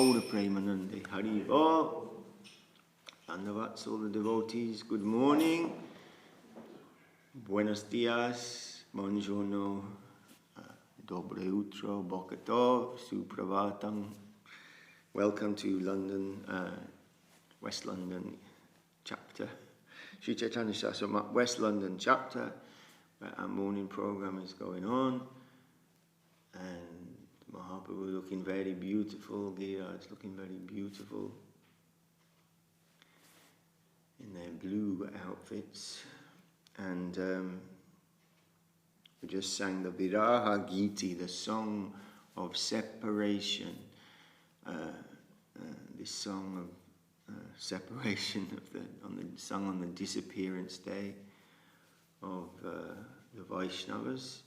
Gaura Premanande Haribo. Dandavats, all the devotees, good morning. Buenos dias, buongiorno, dobre utro, bokatov, supravatam. Welcome to London, West London chapter. Sri Chaitanya Sasama, West London chapter, where our morning program is going on. And Mahaprabhu looking very beautiful, Giraj looking very beautiful in their blue outfits. And we just sang the Viraha Giti, the song of separation. This song of separation sung on the Disappearance Day of the Vaishnavas.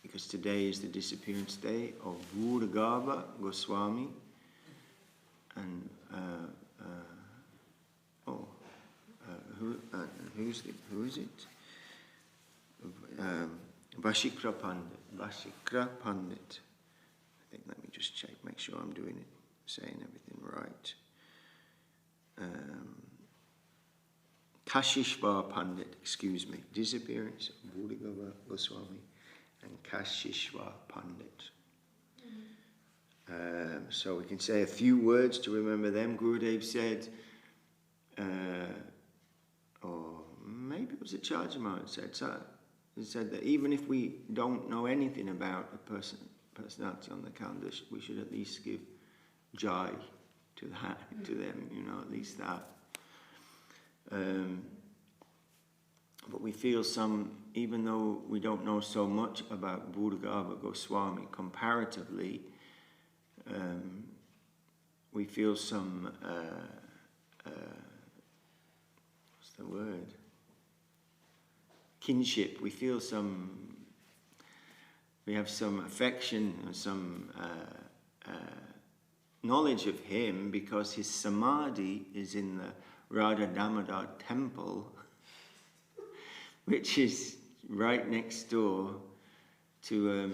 Because today is the Disappearance Day of Bhugarbha Goswami and who is it? Vashikra Pandit. I think, let me just check, make sure I'm doing it, saying everything right. Kashishvar Pandit, excuse me. Disappearance of Bhugarbha Goswami and Kashishvar Pandit. So we can say a few words to remember them. Gurudev said, or maybe it was a Ch.Ch. He said that even if we don't know anything about a personality on the calendar, we should at least give jai to them, at least that. But we feel even though we don't know so much about Bhugarbha Goswami comparatively, we feel some, what's the word? Kinship. We feel we have some affection and some knowledge of him because his samadhi is in the Radha Damodar temple, which is right next door to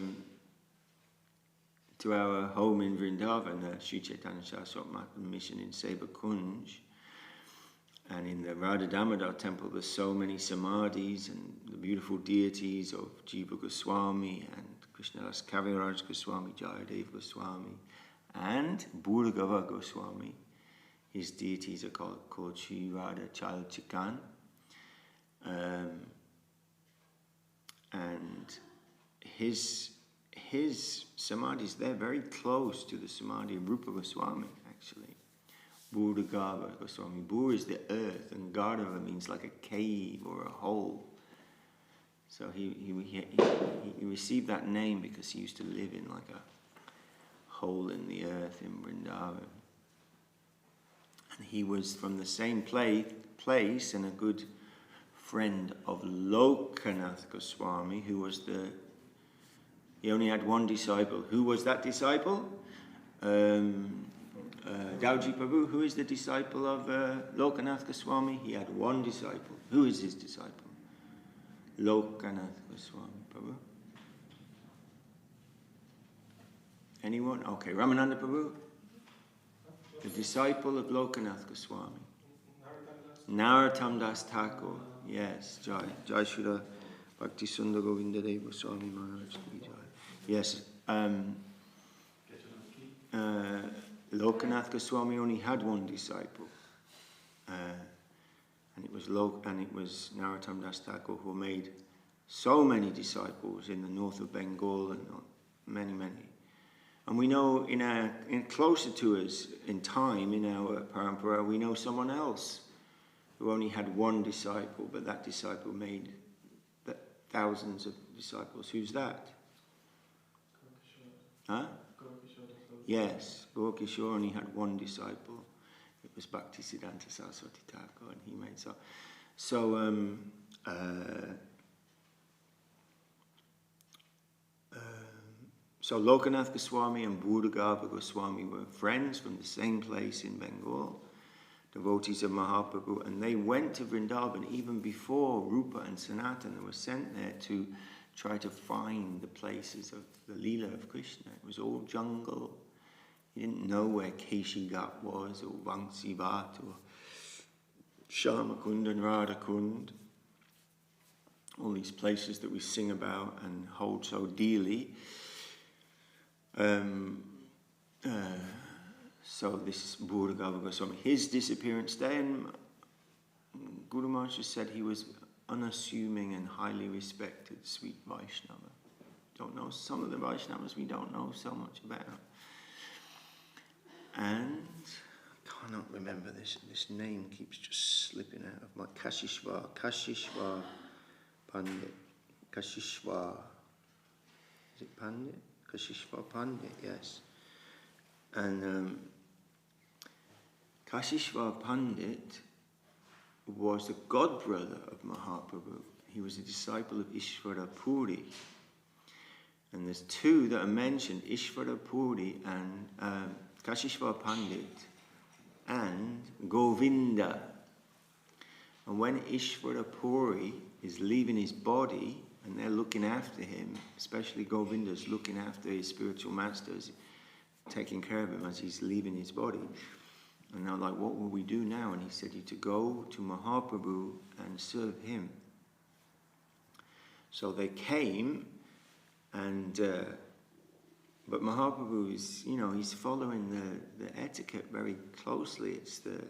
our home in Vrindavan, the Sri Chaitanya Saraswati mission in Seva Kunj. And in the Radha Damodar temple, there's so many samadhis and the beautiful deities of Jiva Goswami and Krishnadas Kaviraj Goswami, Jayadev Goswami, and Bhugarbha Goswami. His deities are called Sri Radha Chalchikan. And his samadhis, they're very close to the samadhi of Rupa Goswami, actually. Bhugarbha Goswami. Bhu is the earth, and Gardava means like a cave or a hole. So he received that name because he used to live in like a hole in the earth in Vrindavan. And he was from the same place and a good friend of Lokanath Goswami, who was he only had one disciple. Who was that disciple? Dauji Prabhu, who is the disciple of Lokanath Goswami? He had one disciple. Who is his disciple? Lokanath Goswami, Prabhu. Anyone? Okay, Ramananda Prabhu. The disciple of Lokanath Goswami. Narottam Das Thakur. Yes, Jai. Jai Srila Bhakti Sundar Govinda Deva Goswami Maharaj Ki Jai. Yes. Lokanath Goswami only had one disciple, and it was Narottam Das Thakur who made so many disciples in the north of Bengal and many. And we know in closer to us in time in our parampara, we know someone else who only had one disciple, but that disciple made thousands of disciples. Who's that? Huh? Yes, Gaur Kishore only had one disciple. It was Bhakti Siddhanta Saraswati Thakur, and he made so. So Lokanath Goswami and Bhugarbha Goswami were friends from the same place in Bengal, devotees of Mahaprabhu, and they went to Vrindavan even before Rupa and Sanatana were sent there to try to find the places of the Leela of Krishna. It was all jungle. He didn't know where Keshigat was, or Vangsivat, or Shamakund and Radhakund. All these places that we sing about and hold so dearly. So this is Bhugarbha Goswami. His disappearance day, and Guru Maharaj just said he was unassuming and highly respected sweet Vaishnava. Don't know some of the Vaishnavas we don't know so much about. And I cannot remember this name keeps just slipping out of my Kashishvar Pandit. Kashishvar. Is it Pandit? Kashishvar Pandit, yes. And Kashishvar Pandit was the godbrother of Mahaprabhu. He was a disciple of Ishvara Puri. And there's two that are mentioned, Ishvara Puri and Kashishvar Pandit and Govinda. And when Ishvara Puri is leaving his body and they're looking after him, especially Govinda's looking after his spiritual masters, taking care of him as he's leaving his body. And they're like, what will we do now? And he said, you to go to Mahaprabhu and serve him. So they came, and but Mahaprabhu is, he's following the etiquette very closely. It's the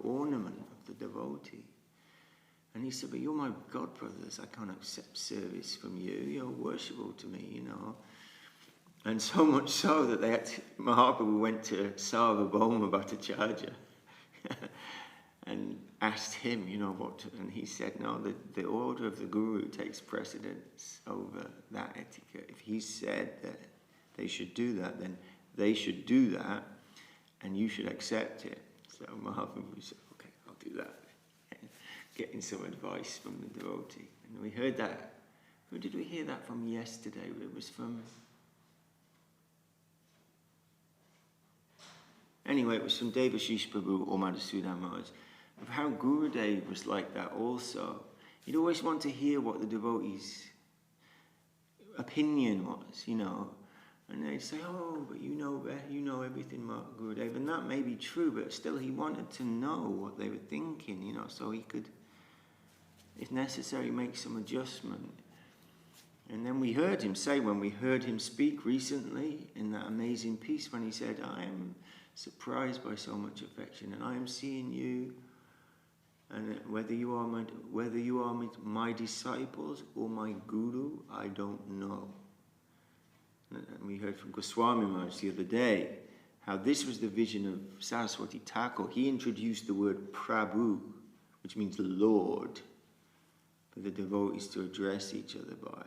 ornament of the devotee. And he said, but you're my godbrothers. I can't accept service from you. You're worshipful to me, And so much so that Mahaprabhu went to Sarvabhauma Bhattacharya and asked him, and he said, no, the order of the Guru takes precedence over that etiquette. If he said that they should do that, then they should do that, and you should accept it. So Mahaprabhu said, okay, I'll do that. Getting some advice from the devotee. And we heard that. Who did we hear that from yesterday? It was from... Anyway, it was from Devashish Prabhu or Madhusudan Maharaj, of how Gurudev was like that also. He'd always want to hear what the devotee's opinion was, And they'd say, oh, but you know everything, Gurudev. And that may be true, but still he wanted to know what they were thinking, so he could, if necessary, make some adjustment. And then we heard him say, when we heard him speak recently in that amazing piece, when he said, I am surprised by so much affection, and I am seeing you, and whether you are my disciples or my guru, I don't know. And we heard from Goswami Maharaj the other day how this was the vision of Saraswati Thakur. He introduced the word Prabhu, which means Lord, for the devotees to address each other by,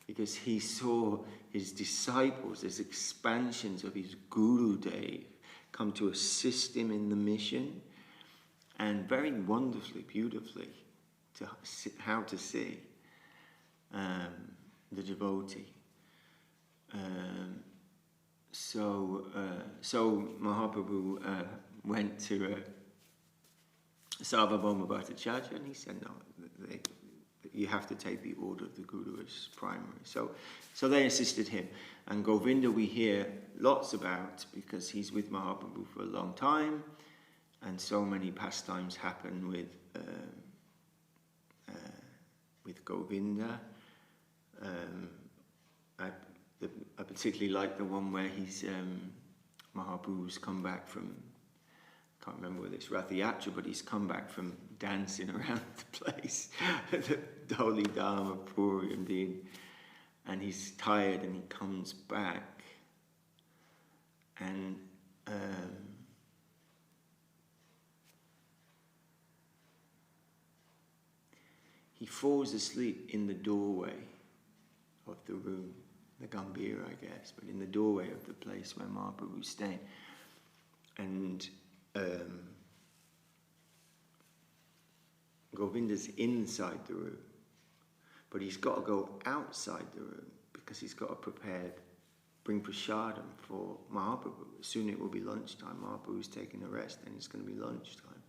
because he saw his disciples as expansions of his Guru Dev come to assist him in the mission, and very wonderfully, beautifully, how to see the devotee. So Mahaprabhu went to Sarvabhauma Bhattacharya, and he said, no, you have to take the order of the Guru as primary. So they assisted him. And Govinda we hear lots about, because he's with Mahaprabhu for a long time, and so many pastimes happen with Govinda. I particularly like the one where he's Mahaprabhu's come back from, I can't remember whether it's Rath Yatra, but he's come back from dancing around the place, the Holy Dharma Puri indeed, and he's tired and he comes back, and he falls asleep in the doorway of the room, the Gambhira, I guess, but in the doorway of the place where Mahaprabhu's staying. And Govinda's inside the room, but he's got to go outside the room because he's got to bring prasadam for Mahaprabhu. Soon it will be lunchtime. Mahaprabhu's taking a rest and it's going to be lunchtime.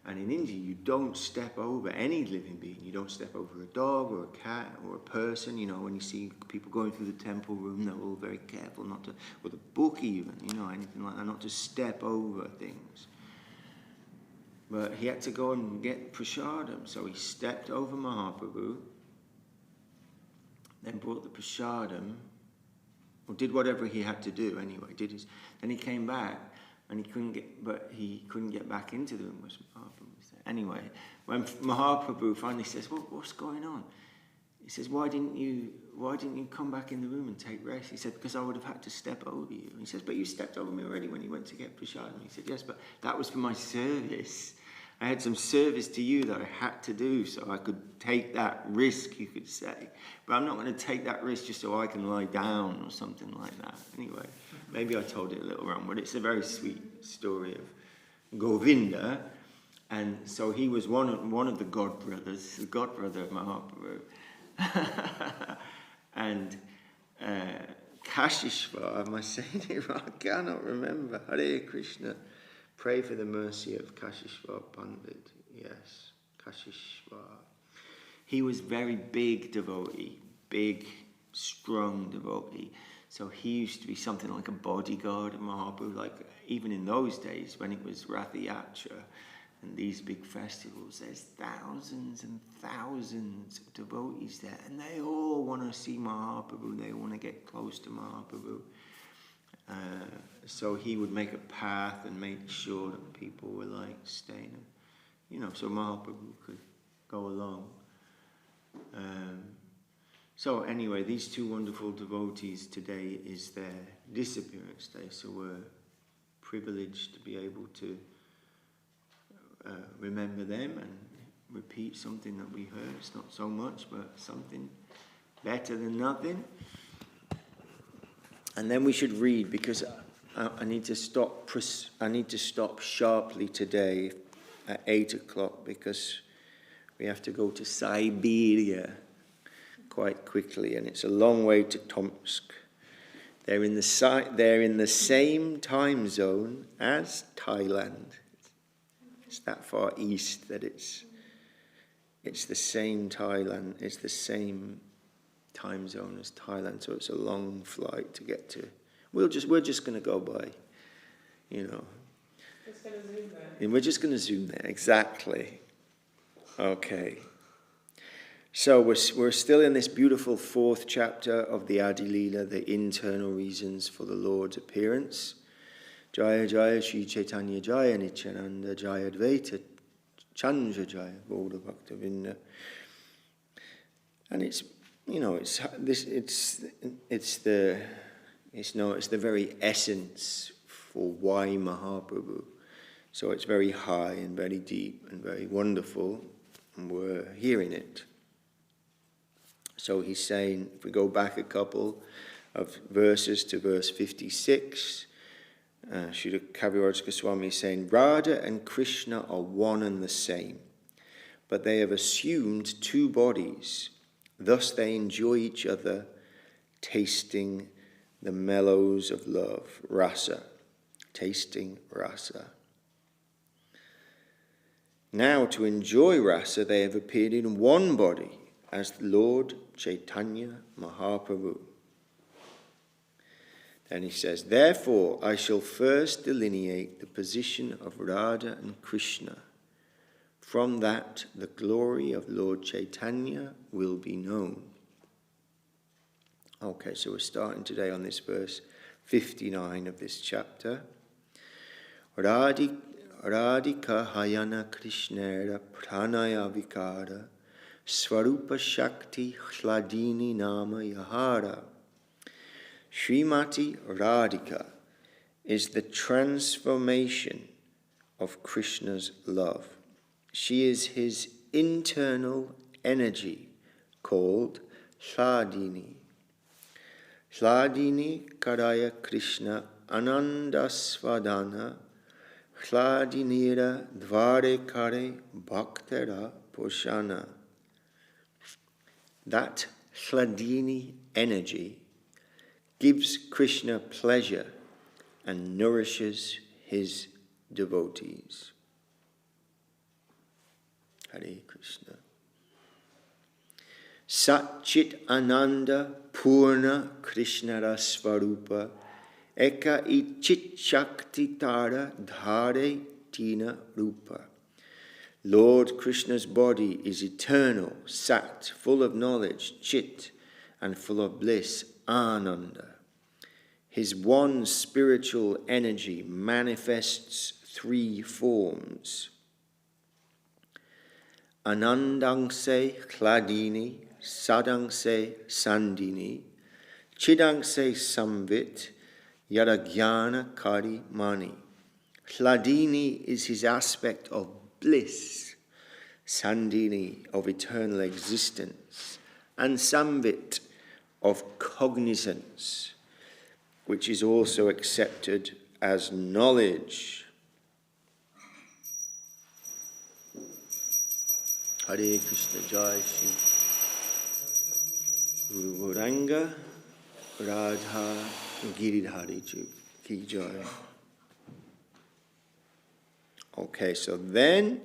And in India, you don't step over any living being. You don't step over a dog or a cat or a person. You know, when you see people going through the temple room, they're all very careful not to, or the book even, you know, anything like that, not to step over things. But he had to go and get prasadam, so he stepped over Mahaprabhu, then brought the prasadam, or did whatever he had to do anyway. Then he came back, and he couldn't get back into the room where Mahaprabhu was there. Anyway, when Mahaprabhu finally says, "What's going on?" He says, "Why didn't you come back in the room and take rest?" He said, "Because I would have had to step over you." And he says, "But you stepped over me already when you went to get prasadam." He said, "Yes, but that was for my service. I had some service to you that I had to do, so I could take that risk, you could say. But I'm not going to take that risk just so I can lie down or something like that." Anyway, maybe I told it a little wrong, but it's a very sweet story of Govinda. And so he was one of the godbrothers, the godbrother of Mahaprabhu. And Kashishvar, am I saying it right? I cannot remember. Hare Krishna. Pray for the mercy of Kashishvar Pandit. Yes, Kashishvar. He was very big devotee, big, strong devotee. So he used to be something like a bodyguard of Mahaprabhu. Like even in those days when it was Rath Yatra and these big festivals, there's thousands and thousands of devotees there, and they all want to see Mahaprabhu. They want to get close to Mahaprabhu. So he would make a path and make sure that people were like staying, you know, so Mahaprabhu could go along. So anyway, these two wonderful devotees, today is their disappearance day, so we're privileged to be able to remember them and repeat something that we heard. It's not so much, but something better than nothing. And then we should read, because I need to stop. I need to stop sharply today at 8 o'clock because we have to go to Siberia quite quickly, and it's a long way to Tomsk. They're in the same time zone as Thailand. It's that far east that it's the same Thailand. It's the same time zone as Thailand, so it's a long flight to get to. We're just going to go by, you know. Just going to zoom there. And we're just going to zoom there, exactly. Okay. So we're still in this beautiful 4th chapter of the Adi Leela, the internal reasons for the Lord's appearance. Jaya Jaya Shri Chaitanya Jaya Nityananda Jaya Advaita Chandra Jaya Bodha Bhakta Vinda. And it's, you know, it's the very essence for why Mahaprabhu. So it's very high and very deep and very wonderful, and we're hearing it. So he's saying, if we go back a couple of verses to verse 56, Srila Kaviraj Goswami is saying, Radha and Krishna are one and the same, but they have assumed two bodies. Thus they enjoy each other, tasting the mellows of love, rasa, tasting rasa. Now to enjoy rasa, they have appeared in one body as Lord Chaitanya Mahaprabhu. Then he says, therefore I shall first delineate the position of Radha and Krishna. From that, the glory of Lord Chaitanya will be known. Okay, so we're starting today on this verse 59 of this chapter. Radhika Hayana Krishnera Pranaya Vikara Swarupa Shakti Hladini Nama Yahara. Srimati Radhika is the transformation of Krishna's love. She is his internal energy called Hladini. Hladini Karaya Krishna Anandasvadana Hladinira Dvare Kare Bhaktara Poshana. That Hladini energy gives Krishna pleasure and nourishes his devotees. Hare Krishna. Sat-Chit Ananda Purna Krishnara Svarupa Eka Ichit Shakti Tara Dhare Tina Rupa. Lord Krishna's body is eternal, Sat, full of knowledge, Chit, and full of bliss, Ananda. His one spiritual energy manifests three forms. Anandangse Hladini, Sadangse Sandini, Chidangse Samvit, Yadagyana Kari Mani. Hladini is his aspect of bliss, Sandini of eternal existence, and Samvit of cognizance, which is also accepted as knowledge. Hare Krishna Jai Shri Guru Gauranga Radha Giridhari Ki Jai. Okay, so then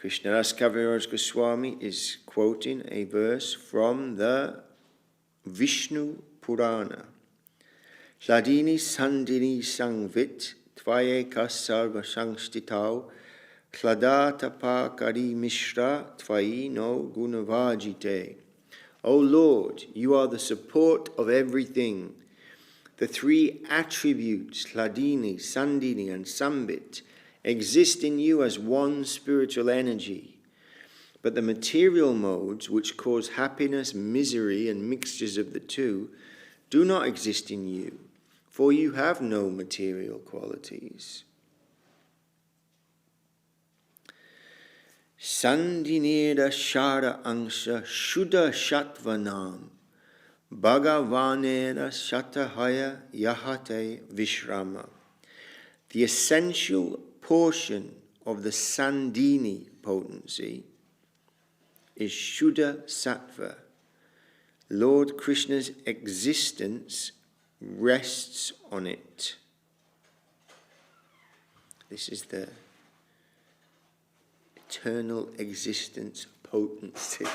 Krishnadas Kaviraj Goswami is quoting a verse from the Vishnu Purana. Hladini Sandini Sangvit Tvayeka Sarva Sangstitau Hladata Pakari Mishra Tvayi no Gunavajite. O Lord, you are the support of everything. The three attributes, Hladini, Sandini, and Sambit, exist in you as one spiritual energy. But the material modes, which cause happiness, misery, and mixtures of the two, do not exist in you, for you have no material qualities. Sandineda Shara Angsha Shuddha Shatvanam Bhagavanera Shatahaya Yahate Vishrama. The essential portion of the Sandini potency is Shuddha Sattva. Lord Krishna's existence rests on it. This is the eternal existence potency.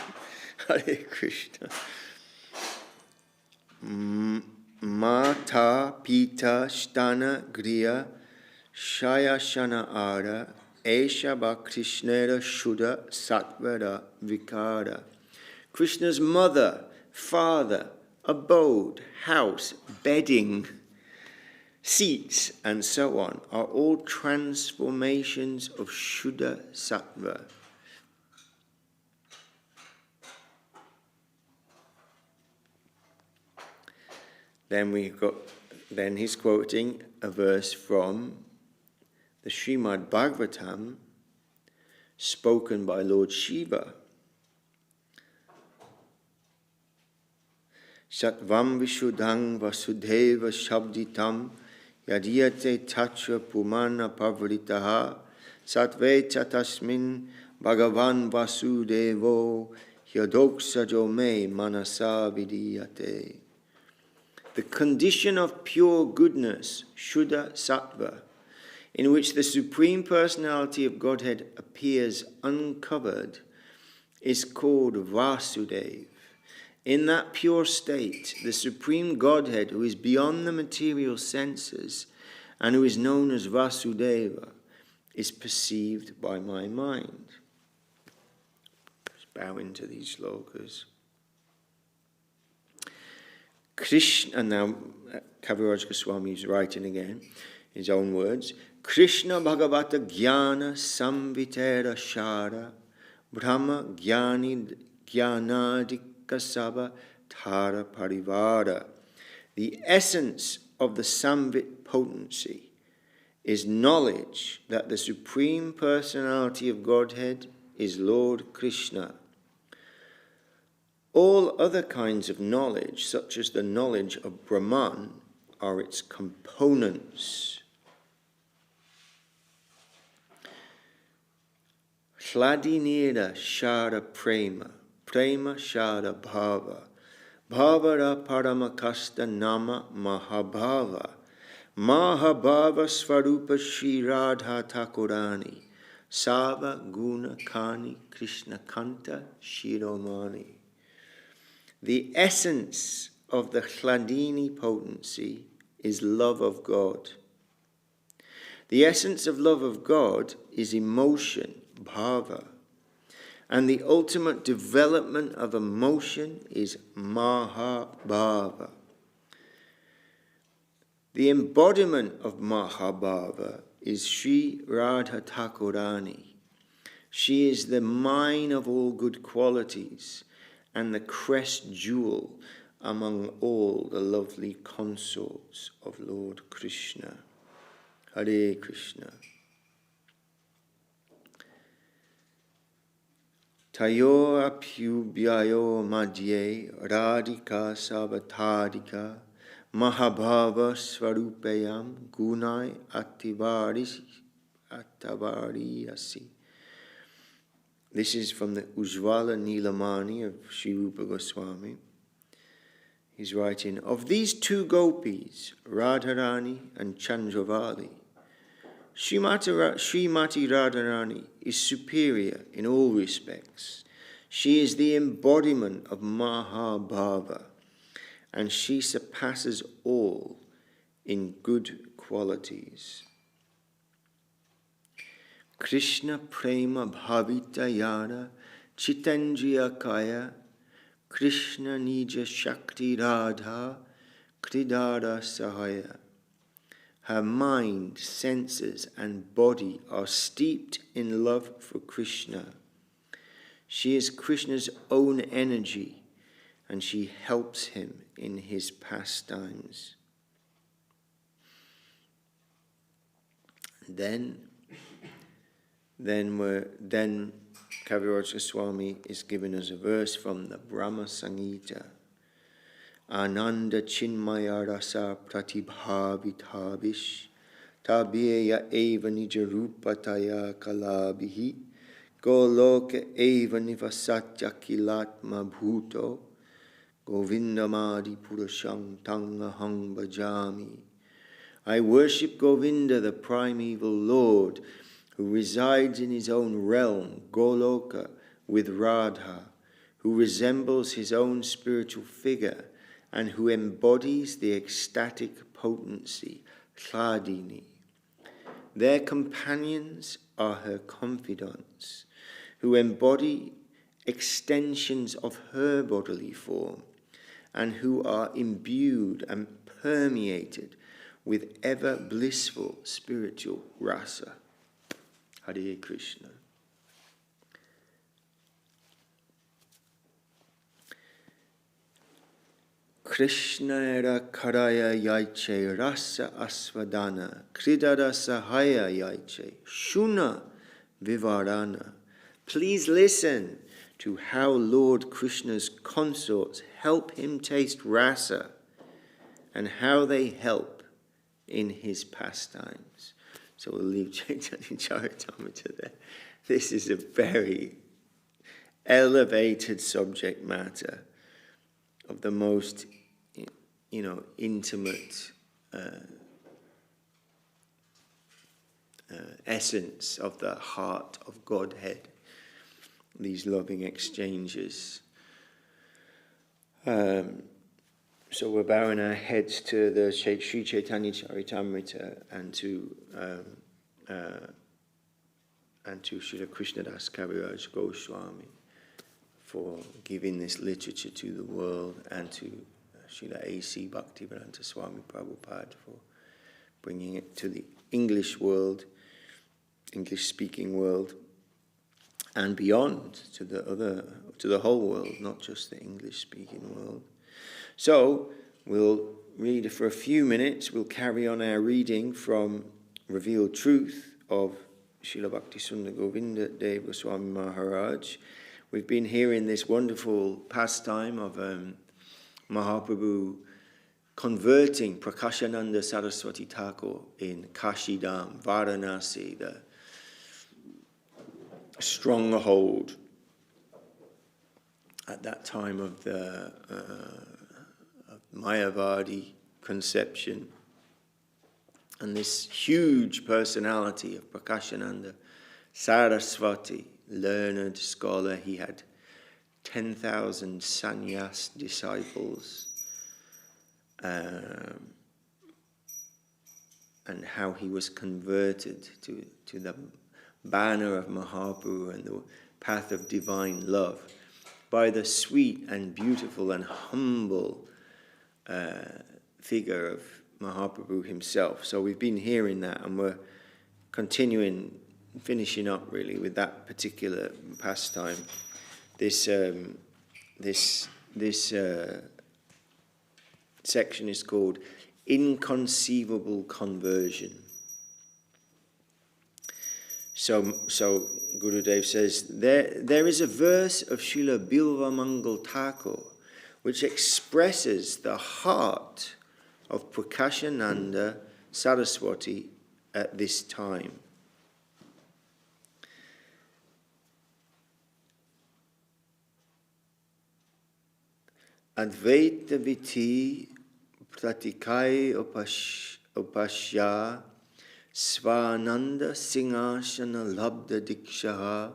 Hare Krishna. Mata Pita Sthana Griya Shayashana Ara Eshaba Krishnera Shuddha Sattvara Vikara. Krishna's mother, father, abode, house, bedding, seats, and so on are all transformations of Shuddha Sattva. Then he's quoting a verse from the Srimad Bhagavatam spoken by Lord Shiva. Sattvam Vishuddhang Vasudeva Shabditam Yadiyate Tatra Pumana Pavritaha Sattve Chatasmin Bhagavan Vasudevo Hyadoksajo Me Manasa Vidiyate. The condition of pure goodness, Shuddha Sattva, in which the Supreme Personality of Godhead appears uncovered, is called Vasudeva. In that pure state, the Supreme Godhead, who is beyond the material senses and who is known as Vasudeva, is perceived by my mind. Just bow into these slokas. Krishna, and now Kaviraj Goswami is writing again, his own words. Krishna Bhagavata Jnana Samvitera Shara Brahma Jnani Jnanadi Kesava Tara Parivara. The essence of the Samvit potency is knowledge that the Supreme Personality of Godhead is Lord Krishna. All other kinds of knowledge, such as the knowledge of Brahman, are its components. Hladinira Shara Prema, Prema Shara Bhava, Bhavara Paramakasta Nama Mahabhava, Mahabhava Svarupa Shri Radha Thakurani, Sava Guna Kani Krishna Kanta Shiromani. The essence of the Hladini potency is love of God. The essence of love of God is emotion, bhava. And the ultimate development of emotion is mahabhava. The embodiment of mahabhava is Sri Radha Thakurani. She is the mine of all good qualities and the crest jewel among all the lovely consorts of Lord Krishna. Hare Krishna. Tayo apyubhyayo madhye radhika savatadika mahabhava svarupayam gunai atavariyasi. This is from the Ujjvala Nilamani of Sri Rupa Goswami. He's writing, of these two gopis, Radharani and Chandravali, Srimati Radharani is superior in all respects. She is the embodiment of Mahabhava, and she surpasses all in good qualities. Krishna Prema Bhavita Yana Chitendriya Kaya Krishna Nija Shakti Radha Kridara Sahaya. Her mind, senses, and body are steeped in love for Krishna. She is Krishna's own energy, and she helps him in his pastimes. Then Kaviraj Goswami is giving us a verse from the Brahma Samhita. Ananda Chinmaya Rasa Pratibhavitavish Tabyeya Eva Nijarupataya Kalabhihi Goloka Eva Nivasatya Kilatma Bhuto Govindamadi Purusham Tangahang Bhajami. I worship Govinda, the primeval Lord, who resides in his own realm, Goloka, with Radha, who resembles his own spiritual figure, and who embodies the ecstatic potency, Hladini. Their companions are her confidants, who embody extensions of her bodily form, and who are imbued and permeated with ever blissful spiritual rasa. Hare Krishna. Krishna era karaya yaiche rasa asvadana kridara sahaya yaiche shuna vivarana. Please listen to how Lord Krishna's consorts help him taste rasa and how they help in his pastimes. So we'll leave Chaitanya Charitamrita there. This is a very elevated subject matter of the most, intimate essence of the heart of Godhead. These loving exchanges. So we're bowing our heads to the Sri Chaitanya Charitamrita and to Srila Krishnadas Kaviraj Goswami for giving this literature to the world, and to Srila A.C. Bhaktivedanta Swami Prabhupada for bringing it to the English world, English-speaking world, and beyond to the whole world, not just the English-speaking world. So we'll read for a few minutes. We'll carry on our reading from Revealed Truth of Srila Bhaktisundar Govinda Dev Goswami Maharaj. We've been hearing this wonderful pastime of Mahaprabhu converting Prakashananda Saraswati Thakur in Kashidam, Varanasi, the stronghold at that time of the Mayavadi conception. And this huge personality of Prakashananda Saraswati, learned scholar. He had 10,000 sannyas disciples. And how he was converted to the banner of Mahaprabhu and the path of divine love by the sweet and beautiful and humble figure of Mahaprabhu himself. So we've been hearing that, and we're finishing up really with that particular pastime. This section is called Inconceivable Conversion. So Gurudev says, there is a verse of Srila Bilva Mangal Thakur which expresses the heart of Prakashananda Saraswati at this time. Advaita Viti Pratikai Upashya Svananda Singhashana Labda Dikshaha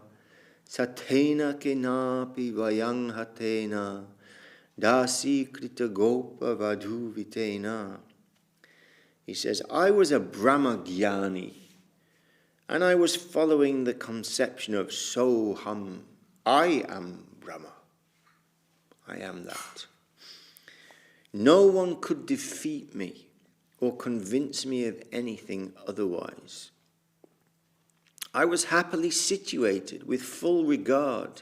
Satena Kenapi Vayang Hatena Dasi Krita Gopa Vadhu Vitena. He says, I was a Brahma Jnani, and I was following the conception of Soham. I am Brahma. I am that. No one could defeat me or convince me of anything otherwise. I was happily situated with full regard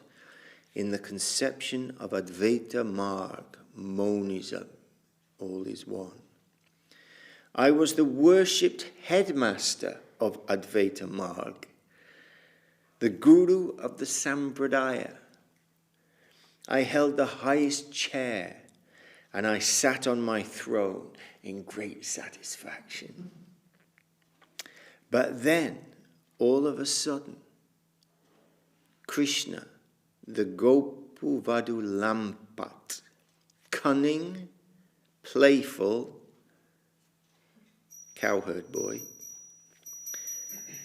in the conception of Advaita Marg, monism, all is one. I was the worshipped headmaster of Advaita Marg, the guru of the Sampradaya. I held the highest chair, and I sat on my throne in great satisfaction. But then, all of a sudden, Krishna, the Gopu Vadu Lampat, cunning, playful, cowherd boy,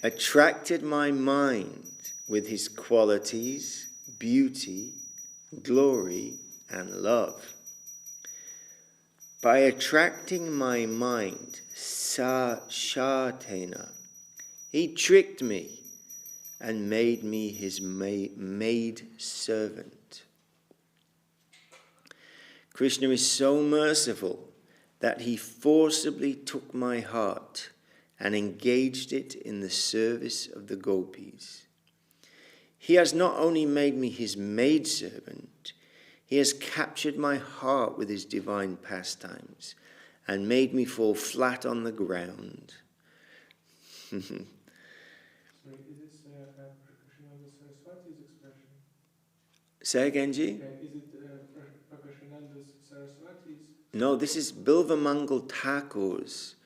attracted my mind with his qualities, beauty, glory, and love. By attracting my mind, Shatena, he tricked me and made me his maid servant. Krishna is so merciful that he forcibly took my heart and engaged it in the service of the gopis. He has not only made me his maidservant, he has captured my heart with his divine pastimes and made me fall flat on the ground. So is this Prakashananda Saraswati's expression? Say again, Ji? Is it Prakashananda Saraswati's? No, this is Bilva Mangal Thakur's.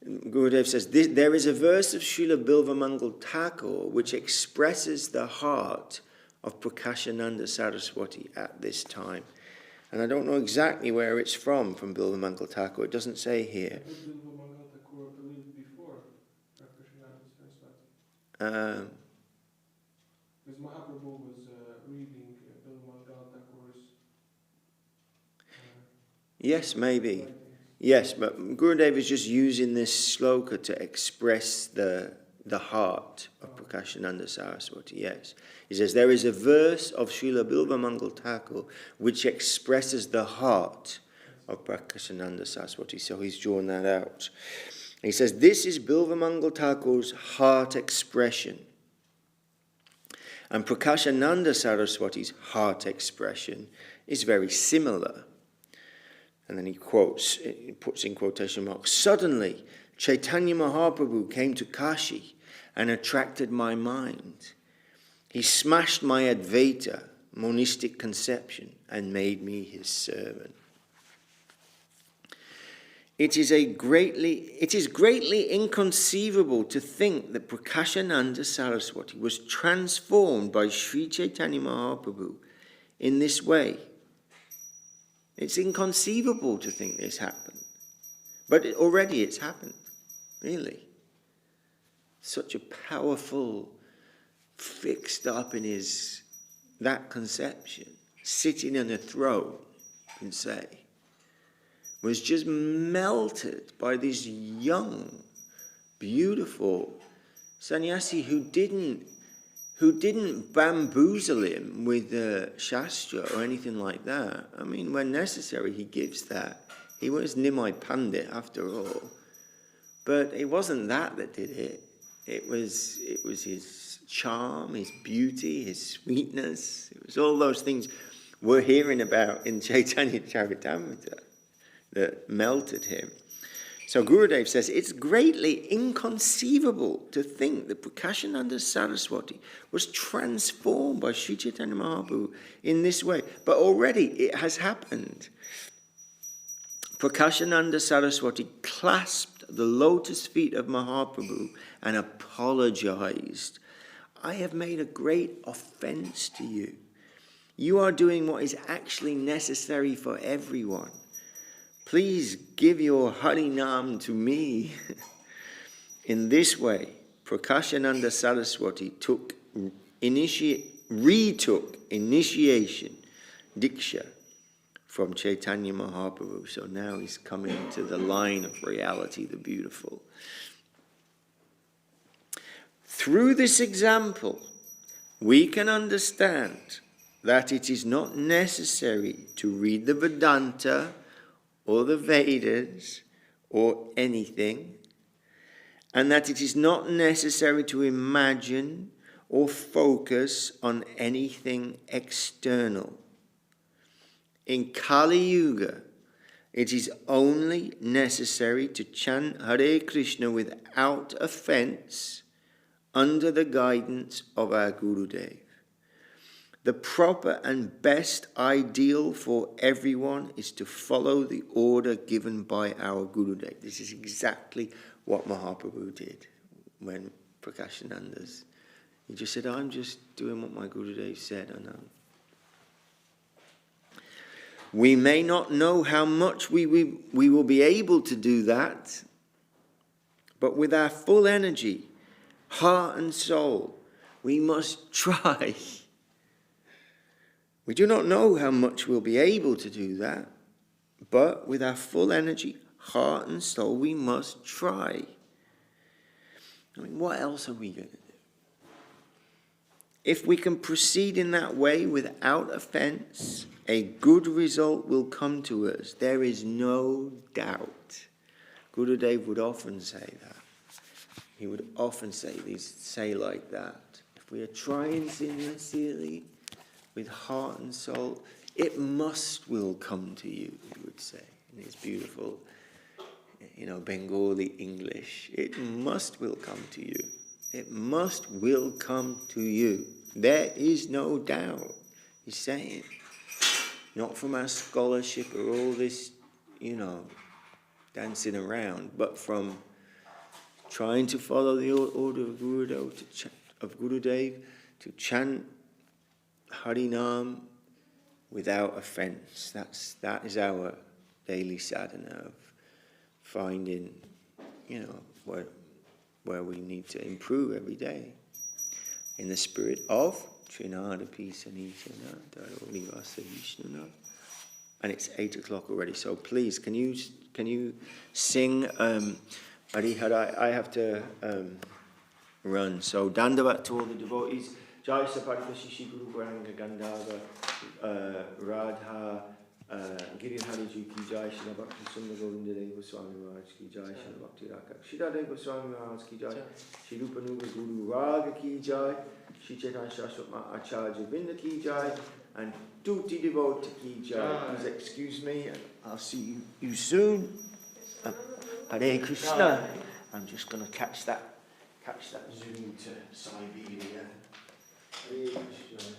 Gurudev says, there is a verse of Srila Bilva Mangal Thakur which expresses the heart of Prakashananda Saraswati at this time. And I don't know exactly where it's from Bilva Mangal Thakur. It doesn't say here. Bilva Mangal Thakur lived before Prakashananda Saraswati. Because Mahaprabhu was reading Bilva Mangal Thakur's yes, maybe. writings. Yes, but Gurudev is just using this sloka to express the heart of Prakashananda Saraswati, yes. He says, there is a verse of Srila Bilva Mangal Thakur which expresses the heart of Prakashananda Saraswati. So he's drawn that out. He says, this is Bilva Mangal Thakur's heart expression. And Prakashananda Saraswati's heart expression is very similar. And then he puts in quotation marks, suddenly Chaitanya Mahaprabhu came to Kashi and attracted my mind. He smashed my Advaita, monistic conception, and made me his servant. It is greatly inconceivable to think that Prakashananda Saraswati was transformed by Sri Chaitanya Mahaprabhu in this way. It's inconceivable to think this happened. But it's happened, really. Such a powerful fixed up in that conception, sitting on a throne, you can say, was just melted by this young, beautiful sannyasi who didn't bamboozle him with shastra or anything like that. I mean, when necessary, he gives that. He was Nimai Pandit after all. But it wasn't that did it. It was his charm, his beauty, his sweetness. It was all those things we're hearing about in Chaitanya Charitamrita that melted him. So Gurudev says, it's greatly inconceivable to think that Prakashananda Saraswati was transformed by Sri Chaitanya Mahaprabhu in this way. But already it has happened. Prakashananda Saraswati clasped the lotus feet of Mahaprabhu and apologized. I have made a great offense to you. You are doing what is actually necessary for everyone. Please give your Harinam to me. In this way, Prakashananda Saraswati retook initiation, Diksha, from Chaitanya Mahaprabhu. So now he's coming to the line of reality, the beautiful. Through this example, we can understand that it is not necessary to read the Vedanta or the Vedas or anything, and that it is not necessary to imagine or focus on anything external. In Kali Yuga, it is only necessary to chant Hare Krishna without offense under the guidance of our Gurudev. The proper and best ideal for everyone is to follow the order given by our Gurudev. This is exactly what Mahaprabhu did when Prakashananda's. He just said, I'm just doing what my Gurudev said. I know. We may not know how much we will be able to do that, but with our full energy, heart and soul, we must try. We do not know how much we'll be able to do that, but with our full energy, heart and soul, we must try. I mean, what else are we going to do? If we can proceed in that way without offense, a good result will come to us. There is no doubt. Gurudev would often say that. He would often say like that. If we are trying sincerely, with heart and soul, it will come to you, he would say. In his beautiful, Bengali English. It will come to you. It will come to you. There is no doubt, he's saying. Not from our scholarship or all this, dancing around, but from trying to follow the order of Gurudev, to chant Harinam without offense. That is our daily sadhana of finding, where we need to improve every day. In the spirit of Trinada Pisanishana Darolivasa Vishnuna. And it's 8:00 already, so please, can you sing Harihara? I have to run. So Dandavat to all the devotees. Jai Saparika Shishi Guru Varanga Gandhava Radha Giridhari Ji Ki Jai Srila Bhakti Sundar Govinda Deva Swami Maharaj Ki Jai Srila Bhakti Raka Srila Deva Swami Maharaj Ki Jai Shri Rupa Nuga Guru Raga Ki Jai Shri Chaitanya Shaswat Acharya Vinda Ki Jai and Tuti Devotee Ki Jai. Please excuse me and I'll see you soon. Hare Krishna. I'm just going to catch that Zoom to Siberia. Hare Krishna.